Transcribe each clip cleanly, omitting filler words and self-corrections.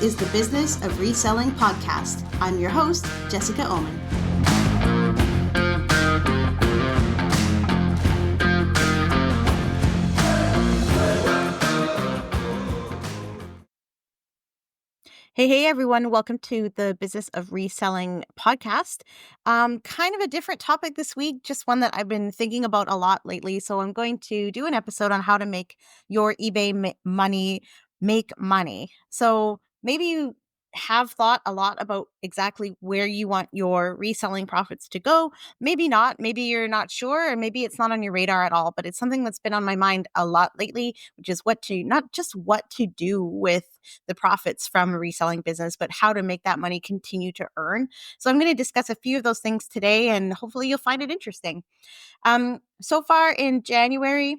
is the Business of Reselling podcast. I'm your host, Jessica Oman. Hey, everyone. Welcome to the Business of Reselling podcast. Kind of a different topic this week, just one that I've been thinking about a lot lately. So I'm going to do an episode on how to make your eBay money make money. So maybe you have thought a lot about exactly where you want your reselling profits to go. Maybe not. Maybe you're not sure, or maybe it's not on your radar at all, but it's something that's been on my mind a lot lately, which is not just what to do with the profits from a reselling business, but how to make that money continue to earn. So I'm going to discuss a few of those things today, and hopefully you'll find it interesting. So far in January,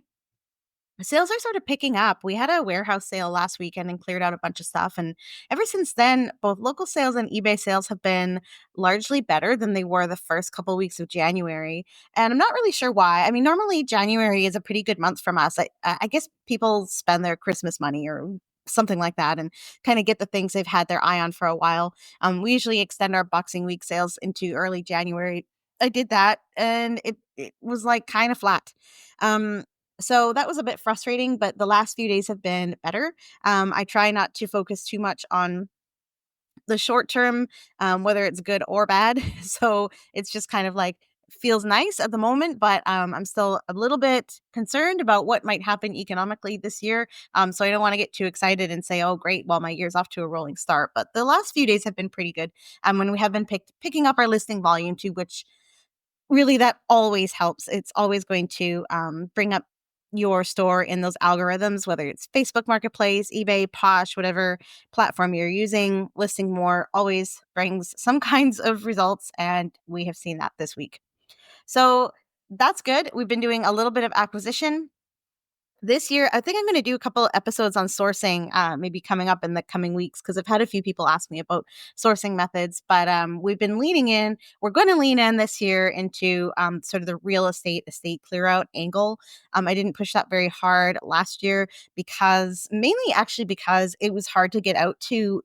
sales are sort of picking up. We had a warehouse sale last weekend and cleared out a bunch of stuff. And ever since then, both local sales and eBay sales have been largely better than they were the first couple of weeks of January. And I'm not really sure why. I mean, normally January is a pretty good month from us. I guess people spend their Christmas money or something like that and kind of get the things they've had their eye on for a while. We usually extend our Boxing Week sales into early January. I did that and it was like kind of flat. So that was a bit frustrating, but the last few days have been better. I try not to focus too much on the short term, whether it's good or bad. So it's just kind of like feels nice at the moment, but I'm still a little bit concerned about what might happen economically this year. So I don't want to get too excited and say, oh, great, well, my year's off to a rolling start. But the last few days have been pretty good. When we have been picking up our listing volume to which really that always helps. It's always going to bring up your store in those algorithms, whether it's Facebook Marketplace, eBay, Posh, whatever platform you're using. Listing more always brings some kinds of results, and we have seen that this week. So that's good. We've been doing a little bit of acquisition. This year, I think I'm going to do a couple episodes on sourcing, maybe coming up in the coming weeks, because I've had a few people ask me about sourcing methods. But we've been leaning in. We're going to lean in this year into sort of the real estate clear out angle. I didn't push that very hard last year mainly because it was hard to get out to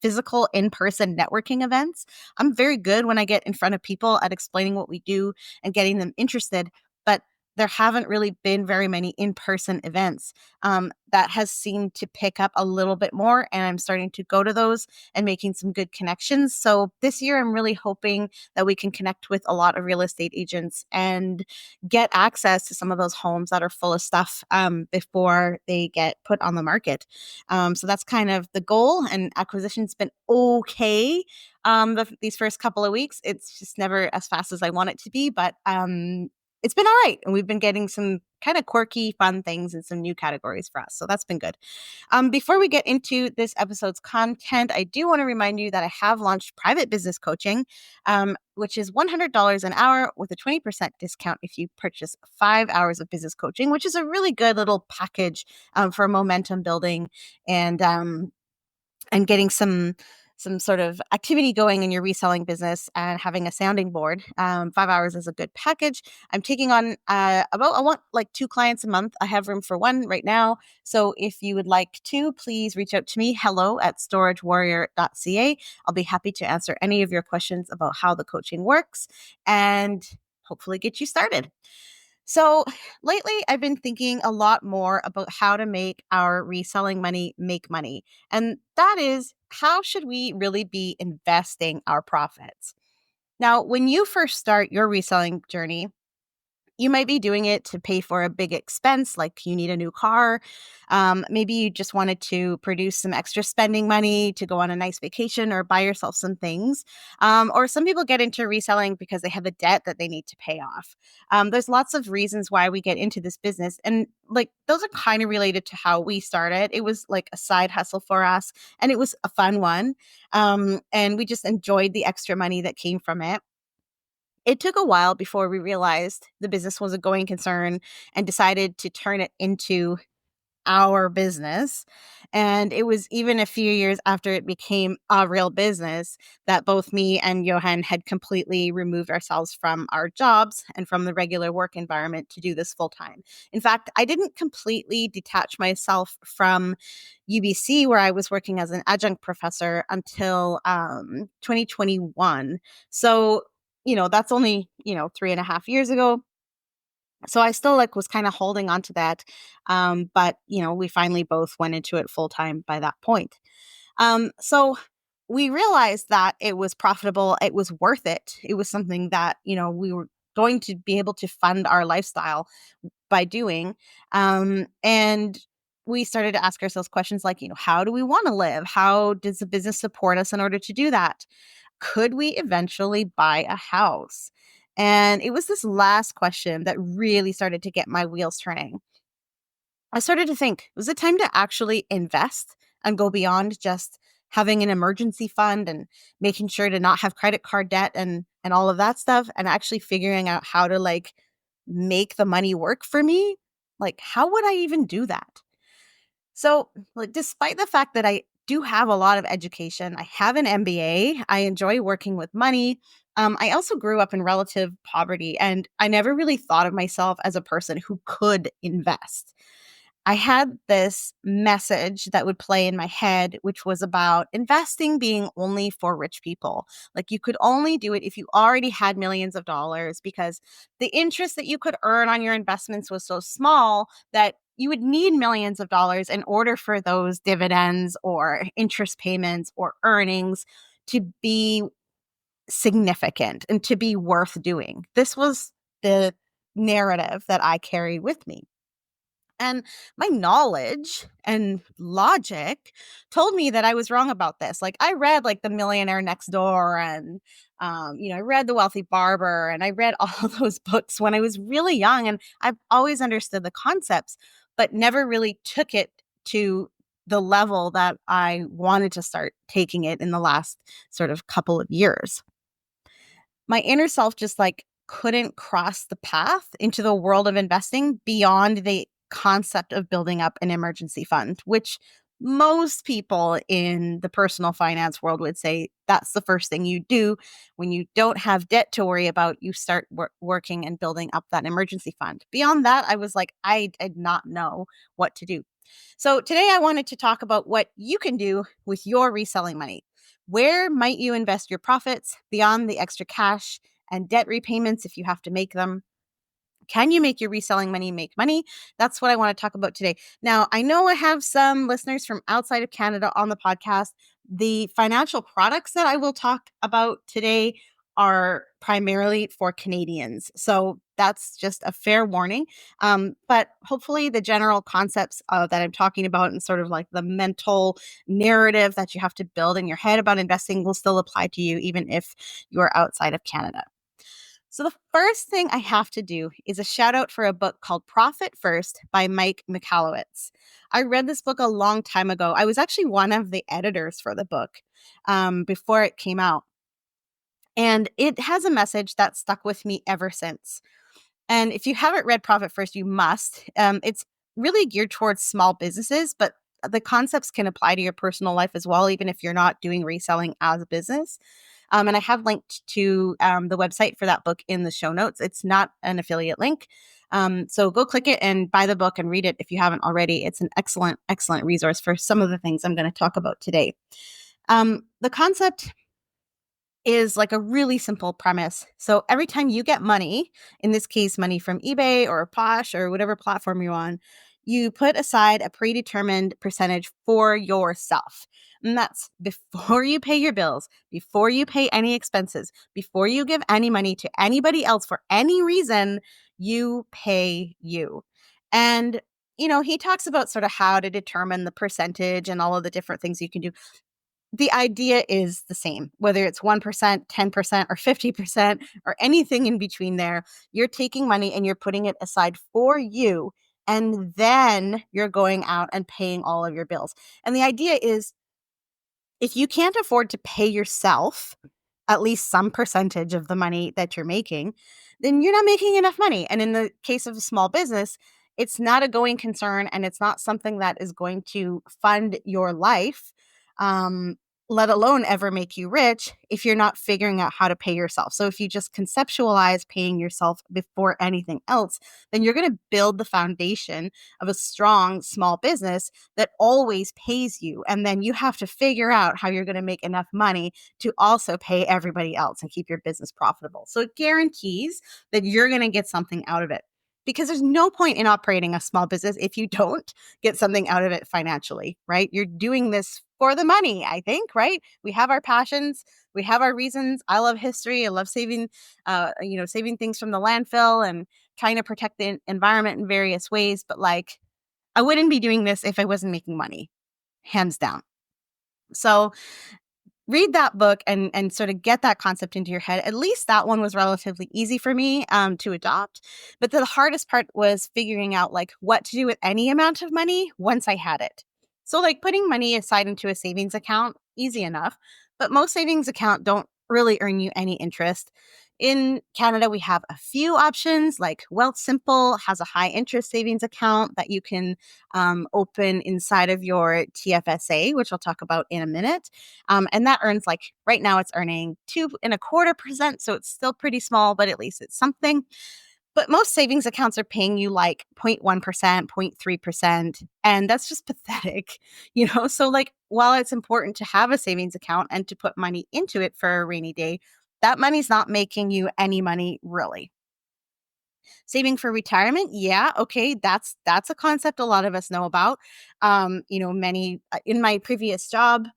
physical in-person networking events. I'm very good when I get in front of people at explaining what we do and getting them interested. But there haven't really been very many in-person events. That has seemed to pick up a little bit more, and I'm starting to go to those and making some good connections. So this year, I'm really hoping that we can connect with a lot of real estate agents and get access to some of those homes that are full of stuff before they get put on the market. So that's kind of the goal, and acquisition's been okay. These first couple of weeks, it's just never as fast as I want it to be, but it's been all right. And we've been getting some kind of quirky, fun things and some new categories for us. So that's been good. Before we get into this episode's content, I do want to remind you that I have launched private business coaching, which is $100 an hour with a 20% discount if you purchase 5 hours of business coaching, which is a really good little package for momentum building and getting some sort of activity going in your reselling business and having a sounding board. 5 hours is a good package. I'm taking on I want like 2 clients a month. I have room for 1 right now. So if you would like to, please reach out to me, hello@Storagewarrior.ca. I'll be happy to answer any of your questions about how the coaching works and hopefully get you started. So lately, I've been thinking a lot more about how to make our reselling money make money. And that is, how should we really be investing our profits? Now, when you first start your reselling journey, you might be doing it to pay for a big expense, like you need a new car. Maybe you just wanted to produce some extra spending money to go on a nice vacation or buy yourself some things. Or some people get into reselling because they have a debt that they need to pay off. There's lots of reasons why we get into this business. And like those are kind of related to how we started. It was like a side hustle for us, and it was a fun one. And we just enjoyed the extra money that came from it. It took a while before we realized the business was a going concern and decided to turn it into our business. And it was even a few years after it became a real business that both me and Johan had completely removed ourselves from our jobs and from the regular work environment to do this full time. In fact, I didn't completely detach myself from UBC, where I was working as an adjunct professor until 2021. So, that's only, 3.5 years ago. So I still was kind of holding on to that. But, we finally both went into it full time by that point. So we realized that it was profitable. It was worth it. It was something that, we were going to be able to fund our lifestyle by doing. And we started to ask ourselves questions like, how do we want to live? How does the business support us in order to do that? Could we eventually buy a house? And it was this last question that really started to get my wheels turning. I started to think, was it time to actually invest and go beyond just having an emergency fund and making sure to not have credit card debt and all of that stuff, and actually figuring out how to make the money work for me? Like, how would I even do that? So, despite the fact that I do have a lot of education, I have an MBA, I enjoy working with money. I also grew up in relative poverty, and I never really thought of myself as a person who could invest. I had this message that would play in my head, which was about investing being only for rich people. Like, you could only do it if you already had millions of dollars, because the interest that you could earn on your investments was so small that you would need millions of dollars in order for those dividends or interest payments or earnings to be significant and to be worth doing. This was the narrative that I carried with me. And my knowledge and logic told me that I was wrong about this. Like, I read The Millionaire Next Door, and I read The Wealthy Barber, and I read all those books when I was really young, and I've always understood the concepts, but never really took it to the level that I wanted to start taking it in the last sort of couple of years. My inner self just couldn't cross the path into the world of investing beyond the concept of building up an emergency fund, which most people in the personal finance world would say that's the first thing you do when you don't have debt to worry about. You start working and building up that emergency fund. Beyond that, I was I did not know what to do. So today I wanted to talk about what you can do with your reselling money. Where might you invest your profits beyond the extra cash and debt repayments if you have to make them? Can you make your reselling money make money? That's what I want to talk about today. Now, I know I have some listeners from outside of Canada on the podcast. The financial products that I will talk about today are primarily for Canadians. So that's just a fair warning. But hopefully, the general concepts that I'm talking about and sort of the mental narrative that you have to build in your head about investing will still apply to you, even if you're outside of Canada. So, the first thing I have to do is a shout out for a book called Profit First by Mike Michalowicz. I read this book a long time ago. I was actually one of the editors for the book before it came out. And it has a message that stuck with me ever since. And if you haven't read Profit First, you must. It's really geared towards small businesses, but the concepts can apply to your personal life as well, even if you're not doing reselling as a business. And I have linked to the website for that book in the show notes. It's not an affiliate link. So go click it and buy the book and read it if you haven't already. It's an excellent, excellent resource for some of the things I'm going to talk about today. The concept is a really simple premise. So every time you get money, in this case, money from eBay or Posh or whatever platform you're on, you put aside a predetermined percentage for yourself. And that's before you pay your bills, before you pay any expenses, before you give any money to anybody else for any reason, you pay you. And, he talks about sort of how to determine the percentage and all of the different things you can do. The idea is the same, whether it's 1%, 10%, or 50%, or anything in between there. You're taking money and you're putting it aside for you, and then you're going out and paying all of your bills. And the idea is, if you can't afford to pay yourself at least some percentage of the money that you're making, then you're not making enough money. And in the case of a small business, it's not a going concern, and it's not something that is going to fund your life, um, let alone ever make you rich if you're not figuring out how to pay yourself. So if you just conceptualize paying yourself before anything else, then you're going to build the foundation of a strong small business that always pays you. And then you have to figure out how you're going to make enough money to also pay everybody else and keep your business profitable. So it guarantees that you're going to get something out of it, because there's no point in operating a small business if you don't get something out of it financially, right? You're doing this for the money, I think, right? We have our passions, we have our reasons. I love history. I love saving, saving things from the landfill and trying to protect the environment in various ways. But like, I wouldn't be doing this if I wasn't making money, hands down. So read that book and sort of get that concept into your head. At least that one was relatively easy for me to adopt. But the hardest part was figuring out like what to do with any amount of money once I had it. So like putting money aside into a savings account, easy enough. But most savings account don't really earn you any interest. In Canada, we have a few options, like Wealth Simple has a high interest savings account that you can open inside of your TFSA, which I'll talk about in a minute. And that earns like right now it's earning 2.25%. So it's still pretty small, but at least it's something. But most savings accounts are paying you like 0.1%, 0.3%. And that's just pathetic, So like while it's important to have a savings account and to put money into it for a rainy day, that money's not making you any money really. Saving for retirement, yeah, okay, that's a concept a lot of us know about. Many in my previous job,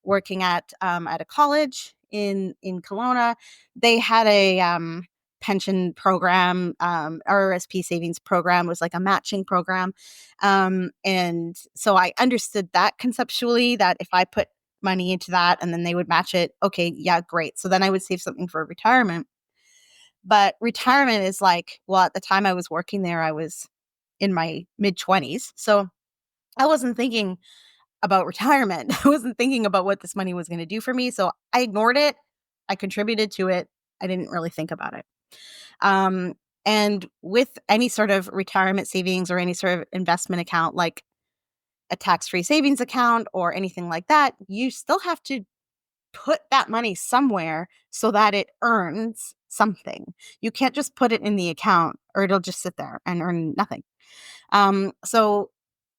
working at a college in Kelowna, they had a pension program. RRSP savings program was like a matching program, and so I understood that conceptually. That if I put money into that and then they would match it, okay, yeah, great. So then I would save something for retirement. But retirement is like, well, at the time I was working there, I was in my mid 20s, so I wasn't thinking about retirement. I wasn't thinking about what this money was going to do for me. So I ignored it. I contributed to it. I didn't really think about it. Um, and with any sort of retirement savings or any sort of investment account, like a tax-free savings account or anything like that, you still have to put that money somewhere so that it earns something. You can't just put it in the account or it'll just sit there and earn nothing. So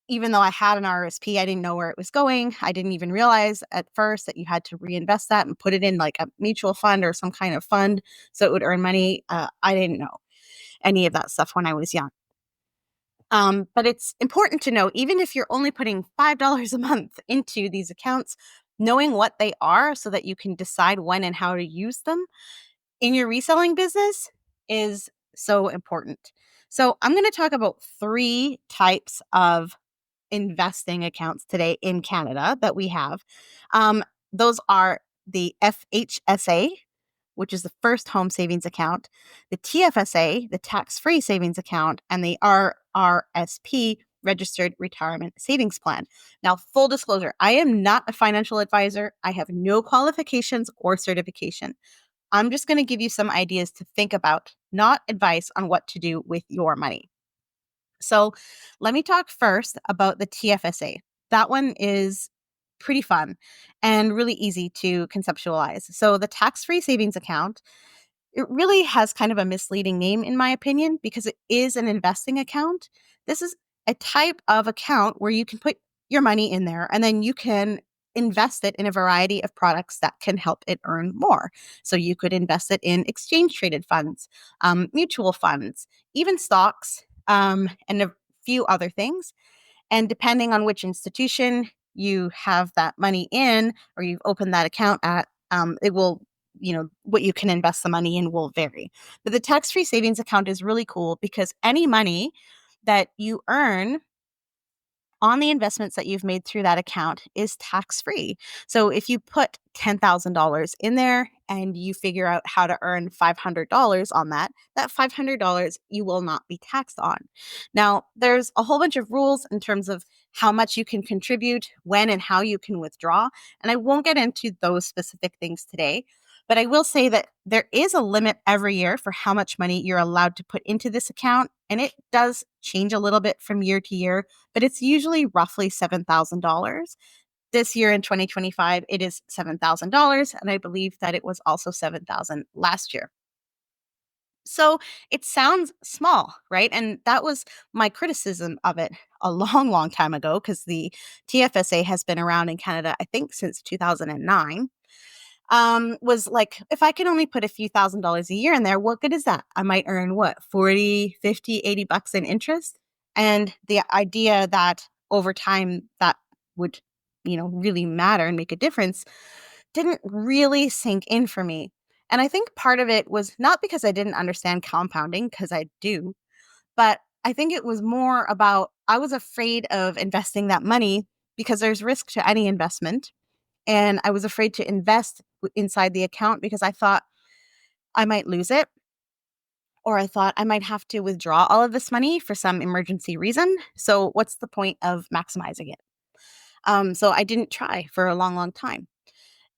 even though I had an RSP, I didn't know where it was going. I didn't even realize at first that you had to reinvest that and put it in like a mutual fund or some kind of fund so it would earn money. I didn't know any of that stuff when I was young. But it's important to know, even if you're only putting $5 a month into these accounts, knowing what they are so that you can decide when and how to use them in your reselling business is so important. So I'm going to talk about 3 types of investing accounts today in Canada that we have. Those are the FHSA, which is the first home savings account, the TFSA, the tax-free savings account, and the RRSP, registered retirement savings plan. Now, full disclosure, I am not a financial advisor. I have no qualifications or certification. I'm just going to give you some ideas to think about, not advice on what to do with your money. So let me talk first about the TFSA. That one is pretty fun and really easy to conceptualize. So the tax-free savings account, it really has kind of a misleading name in my opinion because it is an investing account. This is a type of account where you can put your money in there and then you can invest it in a variety of products that can help it earn more. So you could invest it in exchange traded funds, mutual funds, even stocks, and a few other things. And depending on which institution you have that money in or you've opened that account at, it will, what you can invest the money in will vary. But the tax-free savings account is really cool because any money that you earn on the investments that you've made through that account is tax-free. So if you put $10,000 in there and you figure out how to earn $500 on that, that $500 you will not be taxed on. Now, there's a whole bunch of rules in terms of how much you can contribute, when and how you can withdraw, and I won't get into those specific things today. But I will say that there is a limit every year for how much money you're allowed to put into this account. And it does change a little bit from year to year, but it's usually roughly $7,000. This year in 2025, it is $7,000. And I believe that it was also $7,000 last year. So it sounds small, right? And that was my criticism of it a long, long time ago, because the TFSA has been around in Canada, I think, since 2009. Was like, if I can only put a few $1,000s a year in there, what good is that? I might earn what, 40, 50, $80 in interest? And the idea that over time that would, really matter and make a difference didn't really sink in for me. And I think part of it was not because I didn't understand compounding, because I do, but I think it was more about I was afraid of investing that money because there's risk to any investment. And I was afraid to invest inside the account because I thought I might lose it, or I thought I might have to withdraw all of this money for some emergency reason. So, what's the point of maximizing it? So, I didn't try for a long, long time.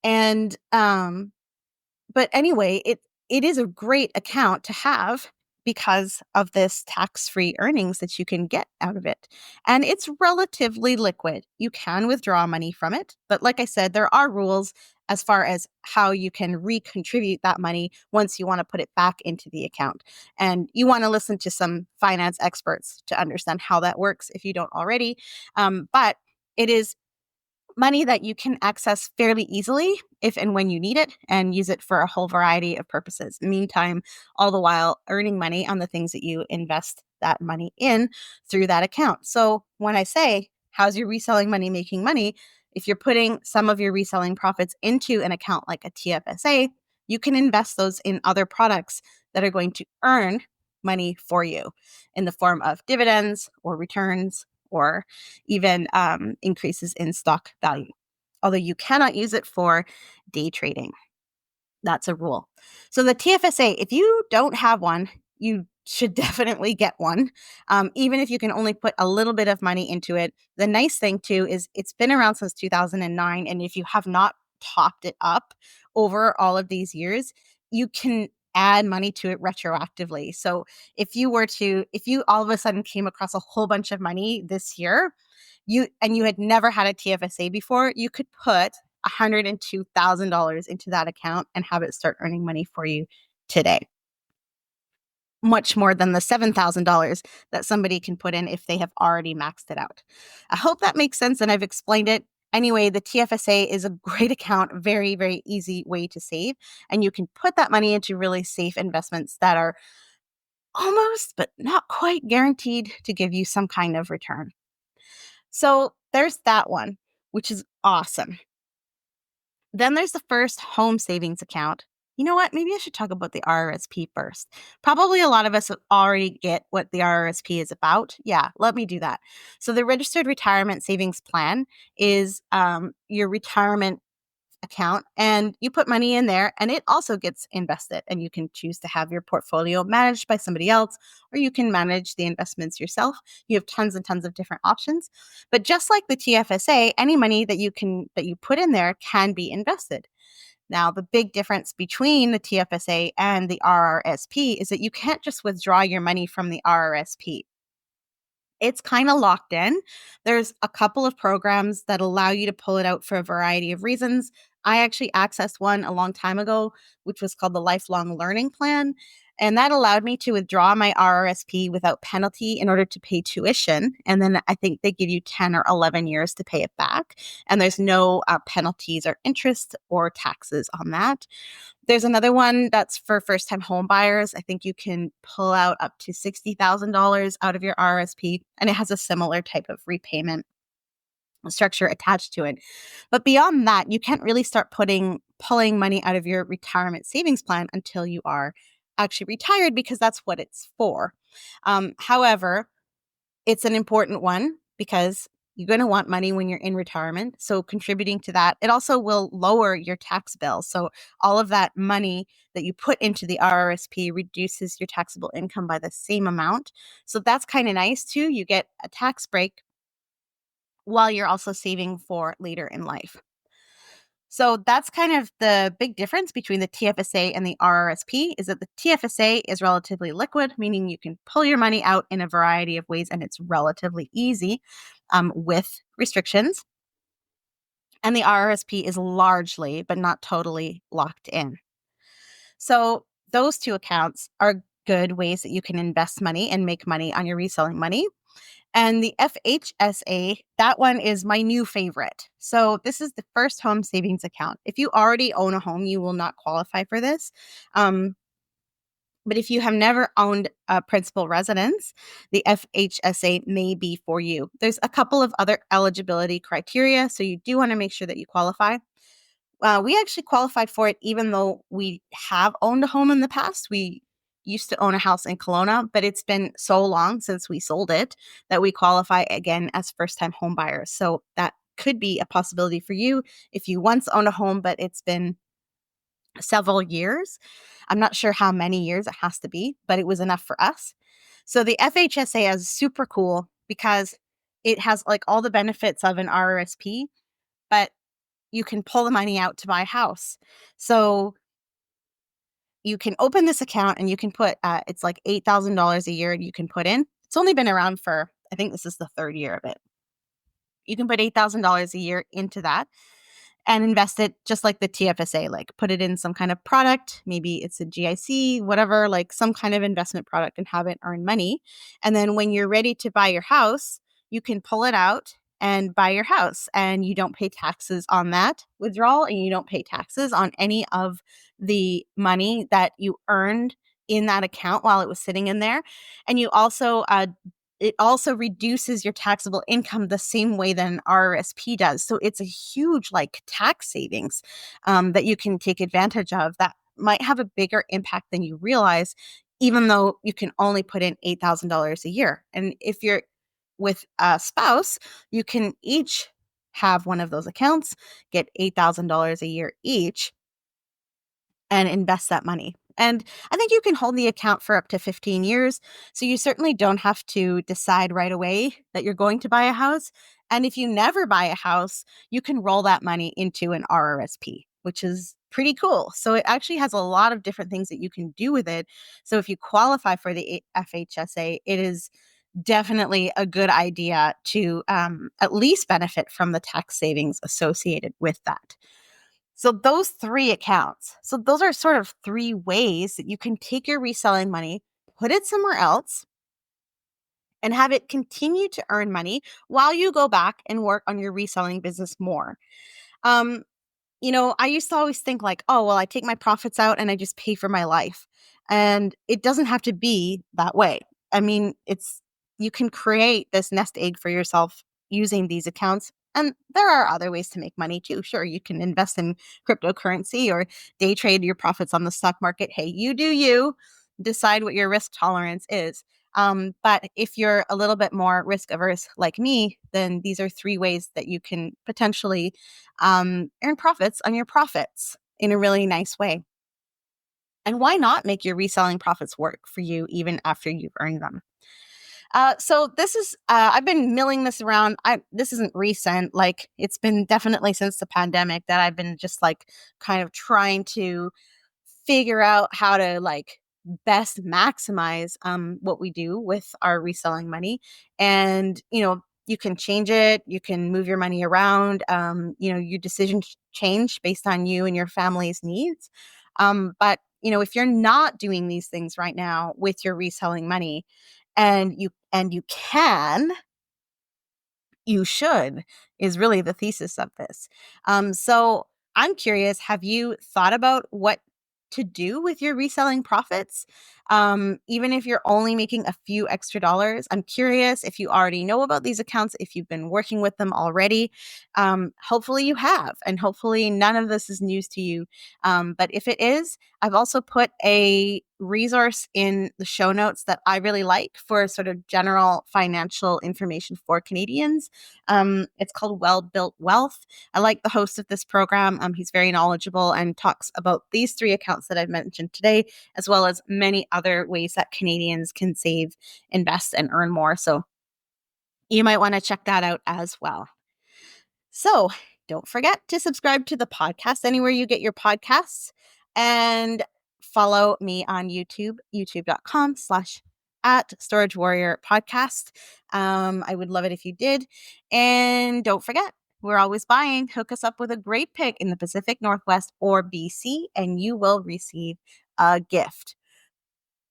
And but anyway, it is a great account to have because of this tax-free earnings that you can get out of it. And it's relatively liquid. You can withdraw money from it, but like I said, there are rules as far as how you can recontribute that money once you want to put it back into the account. And you want to listen to some finance experts to understand how that works if you don't already. But it is money that you can access fairly easily if and when you need it and use it for a whole variety of purposes. Meantime, all the while earning money on the things that you invest that money in through that account. So when I say, how's your reselling money making money? If you're putting some of your reselling profits into an account like a TFSA, you can invest those in other products that are going to earn money for you in the form of dividends or returns or even increases in stock value. Although you cannot use it for day trading. That's a rule. So the TFSA, if you don't have one, you should definitely get one, even if you can only put a little bit of money into it. The nice thing too is it's been around since 2009, and if you have not topped it up over all of these years, you can add money to it retroactively. So if you all of a sudden came across a whole bunch of money this year, you had never had a TFSA before, you could put $102,000 into that account and have it start earning money for you today. Much more than the $7,000 that somebody can put in if they have already maxed it out. I hope that makes sense and I've explained it. Anyway, the TFSA is a great account, very, very easy way to save. And you can put that money into really safe investments that are almost, but not quite guaranteed to give you some kind of return. So there's that one, which is awesome. Then there's the first home savings account. You know what? Maybe I should talk about the RRSP first. Probably a lot of us already get what the RRSP is about. Yeah, let me do that. So the Registered Retirement Savings Plan is your retirement account, and you put money in there and it also gets invested, and you can choose to have your portfolio managed by somebody else, or you can manage the investments yourself. You have tons and tons of different options, but just like the TFSA, any money that you put in there can be invested. Now, the big difference between the TFSA and the RRSP is that you can't just withdraw your money from the RRSP. It's kind of locked in. There's a couple of programs that allow you to pull it out for a variety of reasons. I actually accessed one a long time ago, which was called the Lifelong Learning Plan. And that allowed me to withdraw my RRSP without penalty in order to pay tuition. And then I think they give you 10 or 11 years to pay it back. And there's no penalties or interest or taxes on that. There's another one that's for first-time home buyers. I think you can pull out up to $60,000 out of your RRSP, and it has a similar type of repayment structure attached to it. But beyond that, you can't really start pulling money out of your retirement savings plan until you are actually retired, because that's what it's for. However, it's an important one because You're going to want money when you're in retirement. So contributing to that, it also will lower your tax bill. So all of that money that you put into the RRSP reduces your taxable income by the same amount. So that's kind of nice too. You get a tax break while you're also saving for later in life. So that's kind of the big difference between the TFSA and the RRSP is that the TFSA is relatively liquid, meaning you can pull your money out in a variety of ways and it's relatively easy with restrictions. And the RRSP is largely, but not totally, locked in. So those two accounts are good ways that you can invest money and make money on your reselling money. And the FHSA, that one is my new favorite. So this is the first home savings account. If you already own a home, you will not qualify for this. But if you have never owned a principal residence, the FHSA may be for you. There's a couple of other eligibility criteria, so you do want to make sure that you qualify. We actually qualified for it even though we have owned a home in the past. We used to own a house in Kelowna, but it's been so long since we sold it that we qualify again as first-time home buyers. So that could be a possibility for you if you once owned a home, but it's been several years. I'm not sure how many years it has to be, but it was enough for us. So the FHSA is super cool because it has like all the benefits of an RRSP, but you can pull the money out to buy a house. So you can open this account and you can put, it's like $8,000 a year you can put in. It's only been around for, I think this is the third year of it. You can put $8,000 a year into that and invest it just like the TFSA, like put it in some kind of product. Maybe it's a GIC, whatever, like some kind of investment product and have it earn money. And then when you're ready to buy your house, you can pull it out and buy your house. And you don't pay taxes on that withdrawal and you don't pay taxes on any of the money that you earned in that account while it was sitting in there. And you also it also reduces your taxable income the same way that an RRSP does. So it's a huge like tax savings that you can take advantage of that might have a bigger impact than you realize, even though you can only put in $8,000 a year. And if you're with a spouse, you can each have one of those accounts, get $8,000 a year each, and invest that money. And I think you can hold the account for up to 15 years. So you certainly don't have to decide right away that you're going to buy a house. And if you never buy a house, you can roll that money into an RRSP, which is pretty cool. So it actually has a lot of different things that you can do with it. So if you qualify for the FHSA, it is definitely a good idea to at least benefit from the tax savings associated with that. So those three accounts. So those are sort of three ways that you can take your reselling money, put it somewhere else, and have it continue to earn money while you go back and work on your reselling business more. Um, I used to always think like, oh, well, I take my profits out and I just pay for my life. And it doesn't have to be that way. I mean, you can create this nest egg for yourself using these accounts. And there are other ways to make money too. Sure, you can invest in cryptocurrency or day trade your profits on the stock market. Hey, you do you. Decide what your risk tolerance is. But if you're a little bit more risk averse like me, then these are three ways that you can potentially earn profits on your profits in a really nice way. And why not make your reselling profits work for you even after you've earned them? So this is I've been milling this around. This isn't recent. Like it's been definitely since the pandemic that I've been just like kind of trying to figure out how to like best maximize what we do with our reselling money. And you can change it, you can move your money around. Your decisions change based on you and your family's needs. But if you're not doing these things right now with your reselling money, and you can, you should, is really the thesis of this. So I'm curious, have you thought about what to do with your reselling profits? Even if you're only making a few extra dollars. I'm curious if you already know about these accounts, if you've been working with them already. Hopefully you have, and hopefully none of this is news to you. But if it is, I've also put a resource in the show notes that I really like for sort of general financial information for Canadians. It's called Well Built Wealth. I like the host of this program. He's very knowledgeable and talks about these three accounts that I've mentioned today, as well as many other ways that Canadians can save, invest, and earn more. So you might want to check that out as well. So don't forget to subscribe to the podcast anywhere you get your podcasts, and follow me on YouTube, youtube.com/ at Storage Warrior Podcast. I would love it if you did. And don't forget, we're always buying. Hook us up with a great pick in the Pacific Northwest or BC, and you will receive a gift.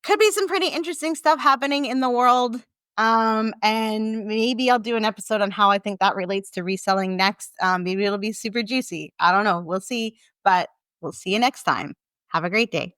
Could be some pretty interesting stuff happening in the world. And maybe I'll do an episode on how I think that relates to reselling next. Maybe it'll be super juicy. I don't know. We'll see. But we'll see you next time. Have a great day.